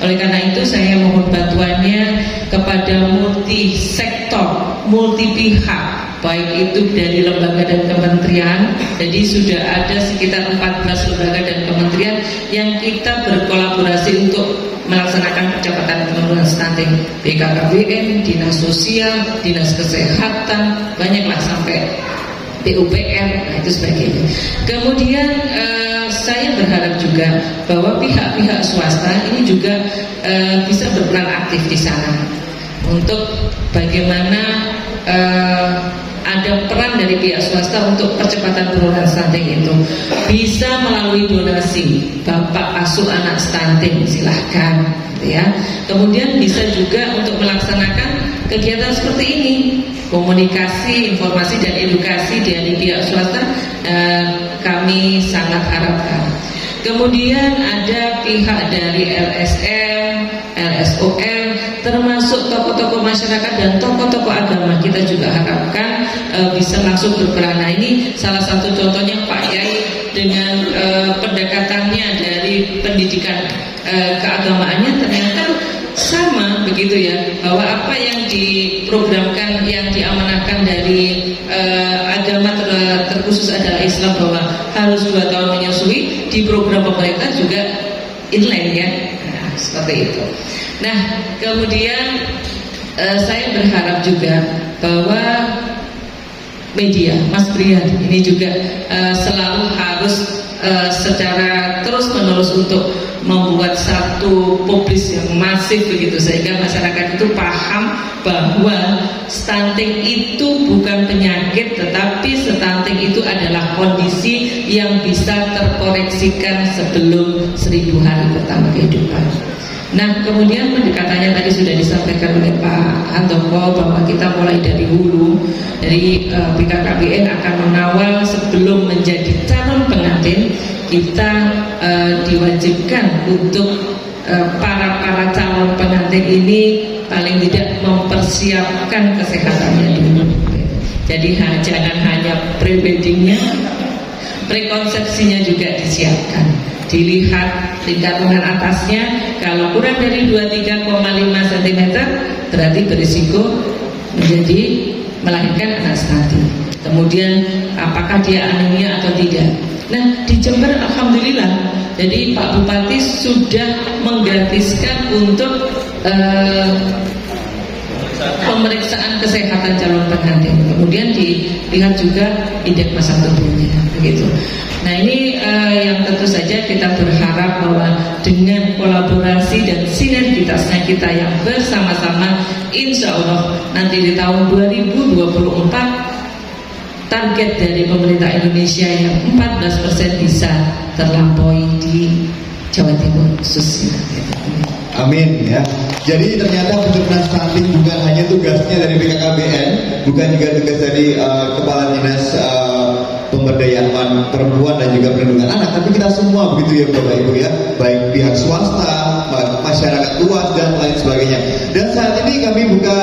Oleh karena itu saya mohon bantuannya kepada multi sektor, multi pihak, baik itu dari lembaga dan kementerian. Jadi sudah ada sekitar 14 lembaga dan kementerian yang kita berkolaborasi untuk melaksanakan percepatan penurunan stunting. BKKBN, Dinas Sosial, Dinas Kesehatan, banyaklah sampai PUPR, nah itu sebagainya. Kemudian saya berharap juga bahwa pihak-pihak swasta ini juga bisa berperan aktif di sana untuk bagaimana ada peran dari pihak swasta untuk percepatan penurunan stunting itu bisa melalui donasi bapak asuh anak stunting, silahkan gitu ya. Kemudian bisa juga untuk melaksanakan kegiatan seperti ini, komunikasi, informasi dan edukasi dari pihak swasta, kami sangat harapkan. Kemudian ada pihak dari LSM, LSOM, termasuk tokoh-tokoh masyarakat dan tokoh-tokoh agama, kita juga harapkan bisa langsung berperan. Nah, ini salah satu contohnya Pak Yai dengan pendekatannya dari pendidikan keagamaannya ternyata sama begitu ya, bahwa apa yang diprogramkan, yang diamanahkan dari agama terkhusus adalah Islam, bahwa harus 2 tahun menyusui, di program pemerintah juga inline ya. Nah, seperti itu. Nah, kemudian saya berharap juga bahwa media, Mas Brian ini juga selalu harus secara terus menerus untuk membuat satu publis yang masif begitu, sehingga masyarakat itu paham bahwa stunting itu bukan penyakit, tetapi stunting itu adalah kondisi yang bisa terkoreksikan sebelum 1000 hari pertama kehidupan. Nah, kemudian pendekatannya tadi sudah disampaikan oleh Pak Handoko bahwa kita mulai dari hulu, dari BKKBN akan mengawal sebelum menjadi calon pengantin. Kita diwajibkan untuk para calon pengantin ini paling tidak mempersiapkan kesehatannya dulu. Jadi jangan hanya pre-weddingnya, prekonsepsinya juga disiapkan. Dilihat tingkat lengan atasnya, kalau kurang dari 23,5 cm berarti berisiko menjadi melahirkan anak stunting. Kemudian apakah dia anemia atau tidak. Nah, di Jember alhamdulillah, jadi Pak Bupati sudah menggratiskan untuk pemeriksaan kesehatan calon pengantin. Kemudian dilihat juga indeks massa tubuhnya, begitu. Nah, ini yang tentu saja kita berharap bahwa dengan kolaborasi dan sinergitasnya kita yang bersama-sama, insya Allah nanti di tahun 2024 target dari pemerintah Indonesia yang 14% bisa terlampaui di Jawa Timur khususnya. Amin ya. Jadi ternyata penurunan stunting bukan hanya tugasnya dari BKKBN, bukan juga tugas dari Kepala Dinas Pemberdayaan Perempuan dan juga Perlindungan Anak, tapi kita semua begitu ya Bapak Ibu ya, baik pihak swasta, masyarakat luas dan lain sebagainya. Dan saat ini kami buka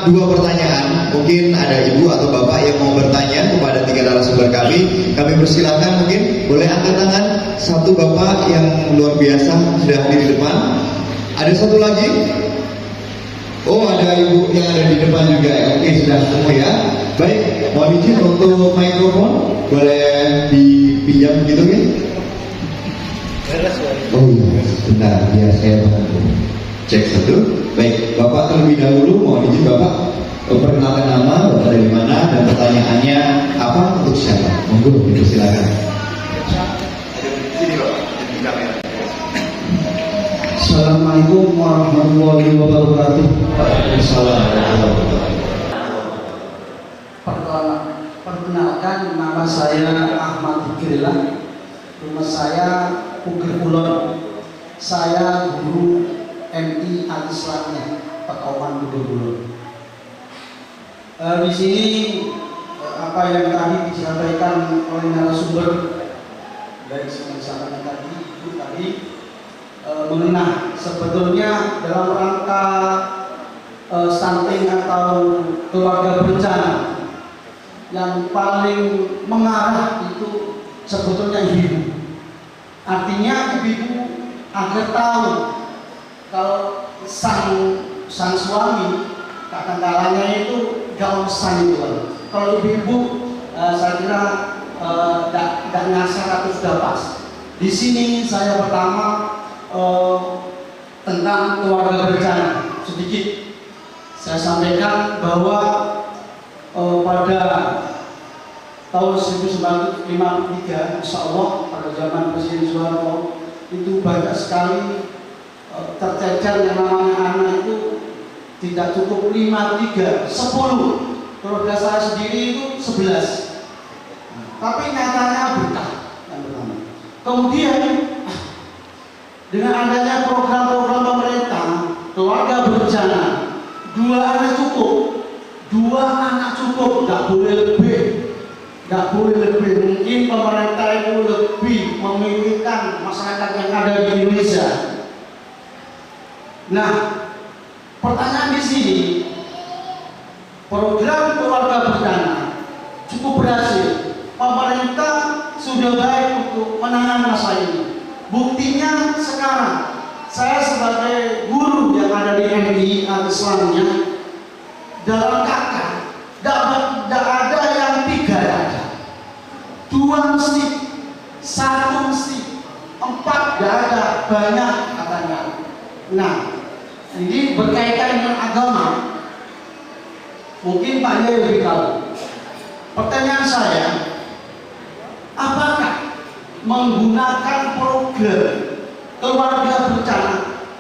2 pertanyaan. Mungkin ada ibu atau bapak yang mau bertanya kepada 3 narasumber kami. Kami persilahkan, mungkin boleh angkat tangan. Satu bapak yang luar biasa sudah hadir di depan. Ada satu lagi. Oh, ada ibu yang ada di depan juga ya. Oke, sudah semua ya. Baik, mohon izin untuk mikrofon boleh dipinjam gitu ya. Oh iya, bentar ya, saya bantu. Cek satu. Baik, Bapak terlebih dahulu mohon izin Bapak perkenalkan nama, Bapak dari mana, dan pertanyaannya apa untuk siapa? Monggo, silakan. Sini Bapak, di kamera. Assalamualaikum warahmatullahi wabarakatuh. Perkenalkan, nama saya Ahmad Fikrillah. Rumah saya Puger Kulon. Saya guru MI Al-Islamnya Pakauman Puger Kulon. Di sini apa yang tadi disampaikan oleh narasumber dari sama-sama tadi itu tadi mengenai sebetulnya dalam rangka stunting atau keluarga berencana yang paling mengarah itu sebetulnya ibu. Artinya ibu agar tahu kalau sang suami kadang-kadangnya itu gak usah itu, Kalau ibu-ibu saya kira tidak ngasar atau sudah pas. Di sini saya pertama tentang keluarga berencana sedikit saya sampaikan bahwa pada tahun 1953, insya Allah pada zaman Presiden Soeharto itu banyak sekali tercecer yang namanya anak itu tidak cukup 5, 3, 10. Keluarga saya sendiri itu 11. Tapi nyatanya berkah yang pertama. Kemudian dengan adanya program-program pemerintah keluarga berencana 2 anak cukup, 2 anak cukup, nggak boleh lebih, nggak boleh lebih. Mungkin pemerintah itu lebih memikirkan masyarakat yang ada di Indonesia. Nah, pertanyaan di sini, program keluarga berencana cukup berhasil. Pemerintah sudah baik untuk menangani masalah ini. Buktinya sekarang saya sebagai guru yang ada di MI Al-Islamnya dalam kakak tidak ada yang 3 ada, 2 mesti, 1 mesti, 4 tidak ada, banyak katanya. Nah, ini berkaitan dengan agama. Mungkin Pak Yai lebih tahu. Pertanyaan saya, apakah menggunakan program keluarga berencana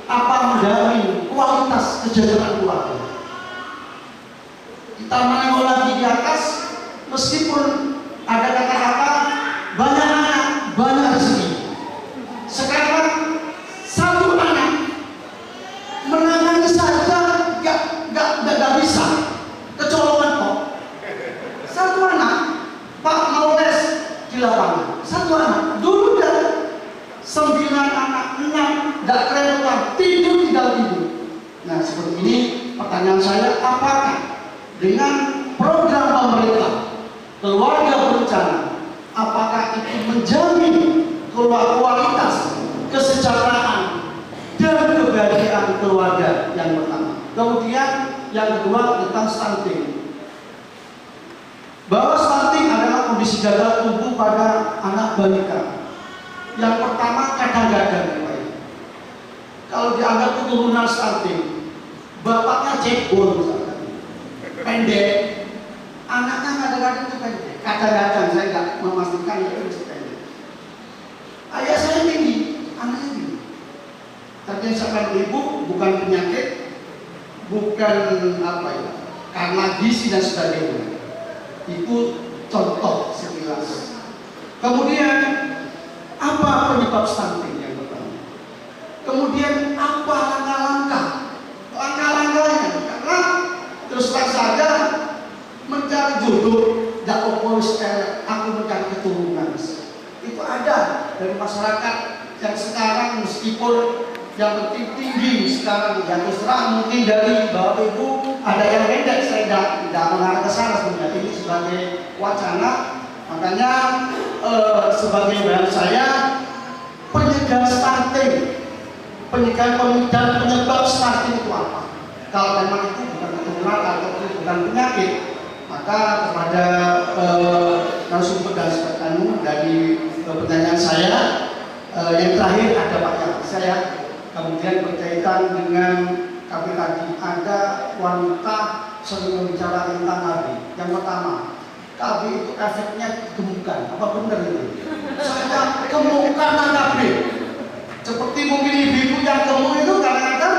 apa menjamin kualitas kesejahteraan keluarga? Kita menengok lagi di atas, meskipun ada kata-kata banyak anak, banyak rezeki. Sekarang 1 anak menangani saja nggak bisa, kecolongan kok. 1 anak, Pak mau tes di lapangan, 1 anak. Dulu dah 9 anak, 6 nggak kelewatan, tidur tinggal tidur. Nah seperti ini pertanyaan saya, apakah dengan program pemerintah keluarga berencana, apakah itu menjamin kualitas kesejahteraan dan kebahagiaan keluarga yang pertama. Kemudian yang kedua tentang stunting, bahwa stunting adalah kondisi gagal tumbuh pada anak balita. Yang pertama kadang-kadang kalau dianggap keturunan stunting, bapaknya cebol misalkan, pendek, anaknya kadang-kadang itu pendek. Kadang-kadang saya nggak memastikan itu pendek. Ayah saya tinggi, anaknya tinggi. Tapi seorang ibu bukan penyakit, bukan apa ya, karena gizi dan sebagainya. Itu contoh sekilas. Kemudian apa penyebab stunting yang pertama? Kemudian apa langkah-langkahnya? Karena terus terang saja mencari jodoh, tidak fokus aku mencari keturunan. Itu ada dari masyarakat yang sekarang meskipun yang penting tinggi sekarang, yang terus terang mungkin dari Bapak Ibu ada yang pendek, saya tidak mengarah ke sana sebenarnya, ini sebagai wacana. Makanya sebagai bahan saya, pencegahan stunting, penyebab stunting itu apa? Kalau memang itu bukan keturunan atau bukan penyakit, maka kepada narasumber dan sebagainya dari pertanyaan saya, yang terakhir ada Pak Yang saya kemudian berkaitan dengan KB tadi, ada wanita sering membicara tentang KB. Yang pertama, KB itu efeknya gemukan, apa benar itu? Saya gemukan KB. Seperti mungkin ibu-ibu yang gemuk itu kadang-kadang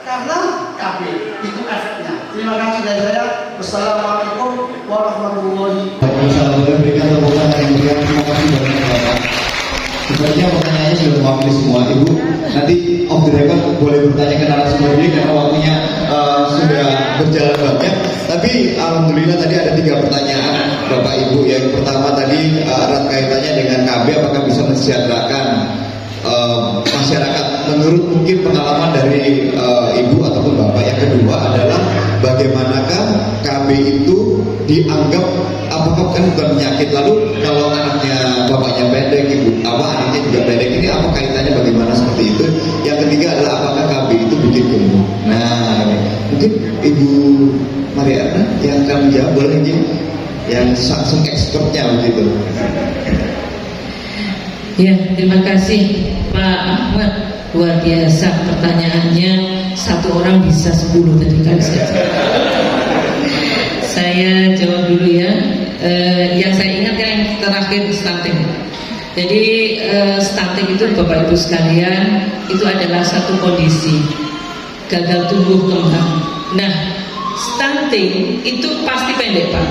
karena KB itu efeknya. Terima kasih dari saya. Wassalamualaikum warahmatullahi wabarakatuh. Boleh berikan tepukan yang berikan terima kasih banyak Bapak. Sebenarnya pertanyaannya sudah mewakili semua. Ibu nanti off the record boleh bertanya ke narasumber ini karena waktunya sudah berjalan banyak. Tapi alhamdulillah tadi ada 3 pertanyaan Bapak Ibu. Yang pertama tadi erat kaitannya dengan KB, apakah bisa mensejahterakan masyarakat menurut mungkin pengalaman dari Ibu ataupun Bapak. Yang kedua adalah bagaimanakah KB itu dianggap, apakah kan bukan penyakit, lalu kalau anaknya bapaknya pendek, anaknya juga pendek, ini apa kaitannya, bagaimana seperti itu. Yang ketiga adalah apakah KB itu bikin gemuk. Nah mungkin Ibu Mariana yang akan menjawab, boleh izin. yang langsung expertnya begitu. Ya, terima kasih Pak Ahmad. Luar biasa pertanyaannya, satu orang bisa 10 tadi kan. Saya jawab dulu ya. Yang saya ingat yang terakhir stunting. Jadi stunting itu Bapak Ibu sekalian itu adalah satu kondisi gagal tumbuh kembang. Nah, stunting itu pasti pendek Pak.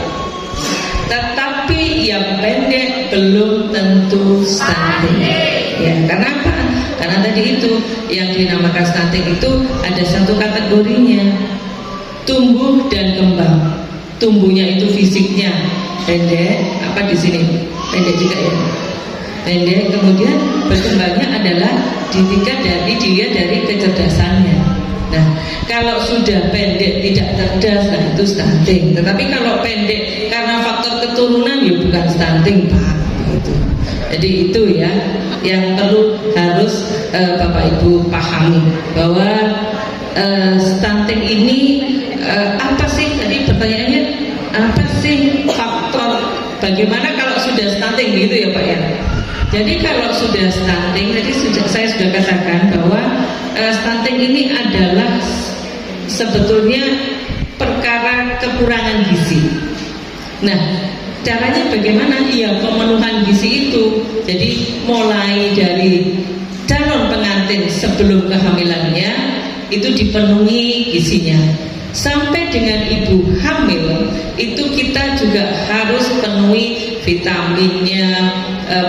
Tetapi yang pendek belum tentu stunting. Ya, karena apa? Karena tadi itu yang dinamakan stunting itu ada satu kategorinya, tumbuh dan kembang. Tumbuhnya itu fisiknya pendek, apa di sini pendek juga ya, pendek. Kemudian berkembangnya adalah dilihat dari kecerdasannya. Nah, kalau sudah pendek tidak cerdas, nah itu stunting. Tetapi kalau pendek karena faktor keturunan, ya bukan stunting Pak. Gitu. Jadi itu ya yang perlu harus Bapak Ibu pahami, bahwa stunting ini apa sih? Tadi pertanyaannya apa sih faktor? Bagaimana kalau sudah stunting gitu ya Pak ya? Jadi kalau sudah stunting, tadi saya sudah katakan bahwa stunting ini adalah sebetulnya perkara kekurangan gizi. Nah, caranya bagaimana? Ya pemenuhan gizi itu. Jadi mulai dari calon pengantin sebelum kehamilannya itu dipenuhi gizinya. Sampai dengan ibu hamil itu kita juga harus penuhi vitaminnya,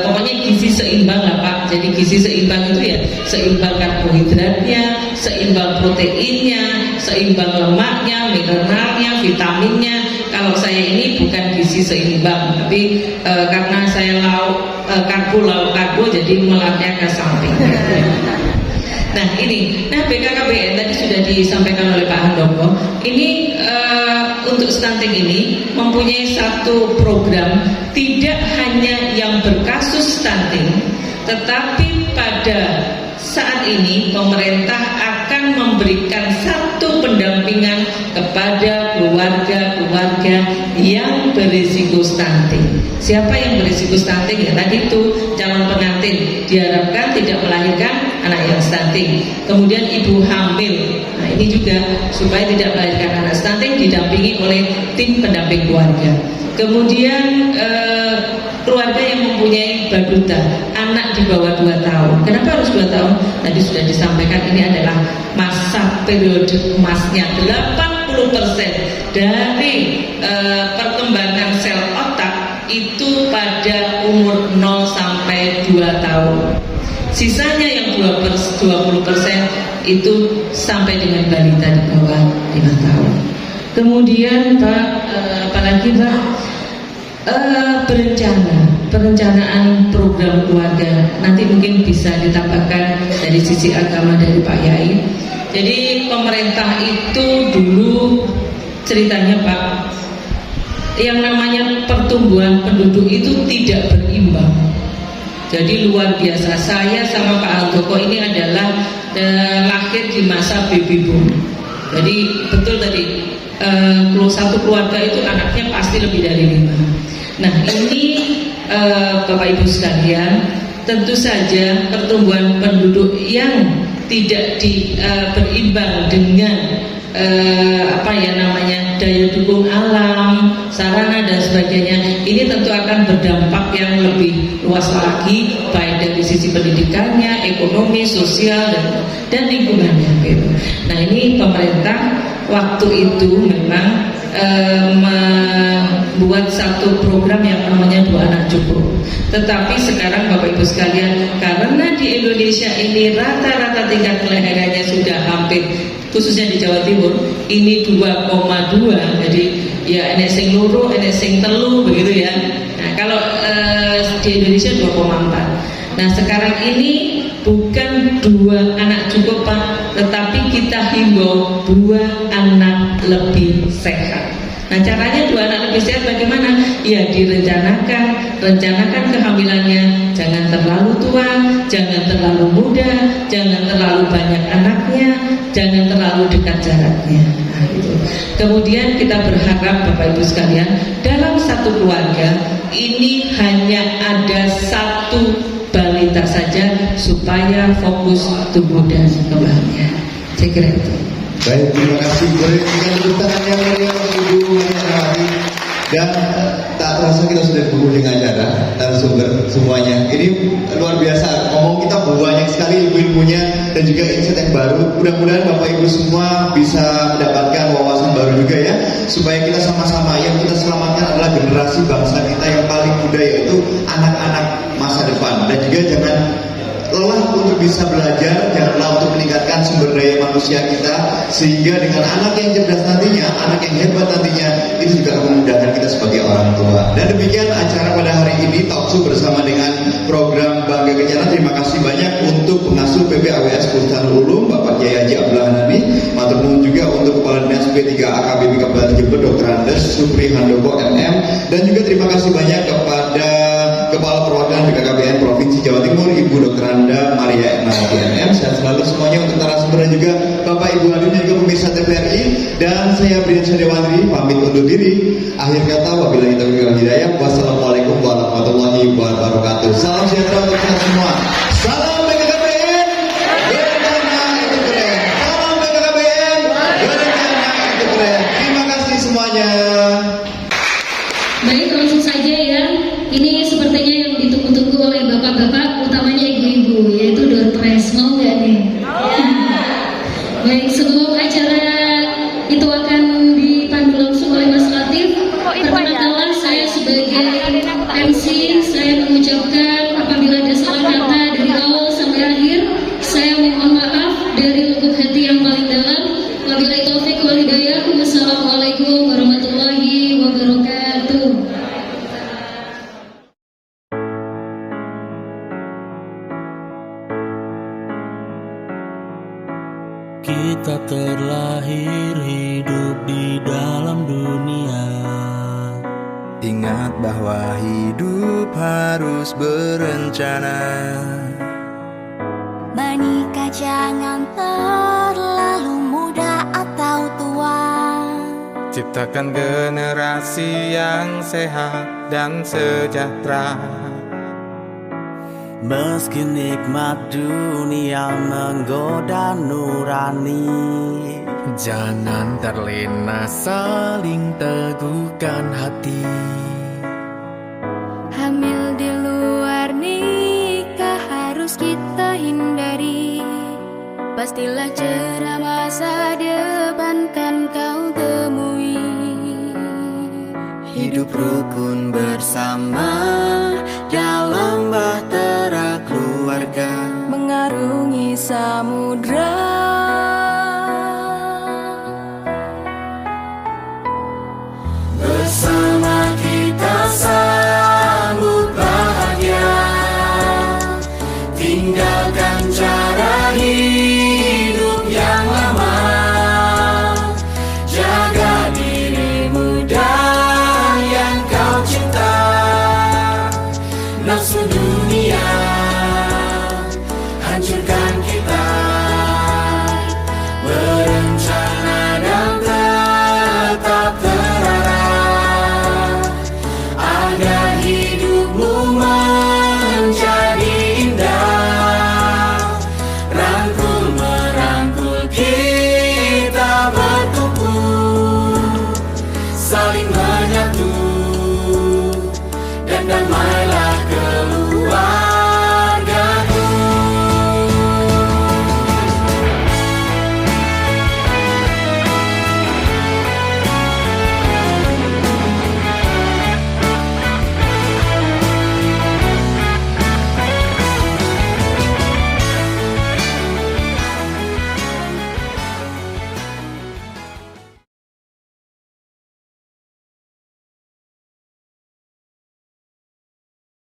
pokoknya gizi seimbang lah Pak. Jadi gizi seimbang itu ya seimbang karbohidratnya, seimbang proteinnya, seimbang lemaknya, mineralnya, vitaminnya. Kalau saya ini bukan gizi seimbang, tapi karena saya lauk karbo jadi melapnya ke samping. Nah ini, BKKBN tadi sudah disampaikan oleh Pak Handoko. Ini untuk stunting ini mempunyai satu program, tidak hanya yang berkasus stunting, tetapi pada saat ini pemerintah akan memberikan satu pendampingan kepada keluarga-keluarga yang berisiko stunting. Siapa yang berisiko stunting? Ya tadi itu calon pengantin diharapkan tidak melahirkan anak yang stunting. Kemudian ibu hamil. Nah ini juga supaya tidak melahirkan anak stunting didampingi oleh tim pendamping keluarga. Kemudian keluarga yang mempunyai baduta, anak di bawah 2 tahun. Kenapa harus 2 tahun? Tadi sudah disampaikan ini adalah masa periode emasnya. 80% dari perkembangan sel otak itu pada umur 0 sampai 2 tahun. Sisanya yang 20% itu sampai dengan balita di bawah 5 tahun. Kemudian Pak, apalagi Pak? Perencanaan program keluarga nanti mungkin bisa ditambahkan dari sisi agama dari Pak Yai. Jadi pemerintah itu dulu ceritanya Pak, yang namanya pertumbuhan penduduk itu tidak berimbang. Jadi luar biasa. Saya sama Pak Handoko ini adalah lahir di masa baby boom. Jadi betul tadi satu keluarga itu anaknya pasti lebih dari 5. Nah ini Bapak Ibu sekalian, tentu saja pertumbuhan penduduk yang tidak berimbang dengan daya dukung alam, sarana dan sebagainya, ini tentu akan berdampak yang lebih luas lagi, baik dari sisi pendidikannya, ekonomi, sosial dan lingkungannya gitu. Nah ini pemerintah waktu itu memang membuat satu program yang namanya 2 anak cukup. Tetapi sekarang Bapak Ibu sekalian, karena di Indonesia ini rata-rata tingkat kelahirannya sudah hampir, khususnya di Jawa Timur ini 2,2, jadi ya enek sing loro, enek sing telu begitu ya. Nah kalau di Indonesia 2,4. Nah sekarang ini bukan 2 anak cukup Pak, tetapi kita himbau 2 anak lebih sehat. Nah caranya 2 anak lebih sehat bagaimana? Ya rencanakan kehamilannya, jangan terlalu tua, jangan terlalu muda, jangan terlalu banyak anaknya, jangan terlalu dekat jaraknya. Nah, itu. Kemudian kita berharap Bapak Ibu sekalian, dalam satu keluarga ini hanya ada satu balita saja supaya fokus tumbuh dan kembangnya. Saya kira itu. Baik, terima kasih. Boleh berikan tepuk tangan yang meriah untuk Ibu Maria. Dan tak terasa kita sudah di penghujung acara narasumber semuanya. Ini luar biasa. Ngomong kita banyak sekali ilmu-ilmunya dan juga insight yang baru. Mudah-mudahan Bapak Ibu semua bisa mendapatkan wawasan baru juga ya. Supaya kita sama-sama yang kita selamatkan adalah generasi bangsa kita yang paling muda, yaitu anak-anak masa depan. Dan juga jangan lelah untuk bisa belajar, janganlah untuk meningkatkan sumber daya manusia kita, sehingga dengan anak yang cerdas nantinya, anak yang hebat nantinya, itu juga akan memudahkan kita sebagai orang tua. Dan demikian acara pada hari ini, Talkshow bersama dengan program Bangga Kencana. Terima kasih banyak untuk pengasuh PPAWS Kultanul Ulum Bapak Kiai Haji Abdullah Hanani, matur nuwun juga untuk Kepala Dinas P3 AKBP Kabupaten Jember Dr. Andes Supri Handoko MM, dan juga terima kasih banyak kepada Kepala Perwakilan BKKBN Provinsi Jawa Timur Ibu Dr. Anda Maria Ernawati MM. Sehat selalu semuanya untuk narasumber dan juga Bapak Ibu hadirin dan juga pemirsa TVRI. Dan saya Brian Syadewandri pamit undur diri. Akhir kata wabillahi taufiq wal hidayah. Wassalamualaikum warahmatullahi wabarakatuh. Salam sejahtera untuk kita semua. Salam BKKBN. Berencana itu keren. Salam BKKBN. Berencana itu keren. Terima kasih semuanya. Baik, langsung saja ya. Ini sepertinya yang ditunggu-tunggu oleh bapak-bapak, utamanya ibu-ibu, yaitu door prize. Mau nggak nih? Baik, sebelum acara itu akan dipandu langsung oleh Mas Latif, perkenalkan saya sebagai MC, saya mengucapkan apabila ada salah kata dari awal sampai akhir, saya mohon maaf dari lubuk hati yang paling dalam. Wabillahi taufiq wal hidayah. Wassalamualaikum warahmatullahi wabarakatuh. Kita terlahir hidup di dalam dunia. Ingat bahwa hidup harus berencana. Menikah jangan terlalu muda atau tua. Ciptakan generasi yang sehat dan sejahtera. Meski nikmat dunia menggoda nurani, Jangan terlena, saling teguhkan hati. Hamil di luar nikah harus kita hindari. Pastilah cerah masa depan kan kau temui. Hidup rukun bersama dalam bahtera keluarga. Mengarungi samudra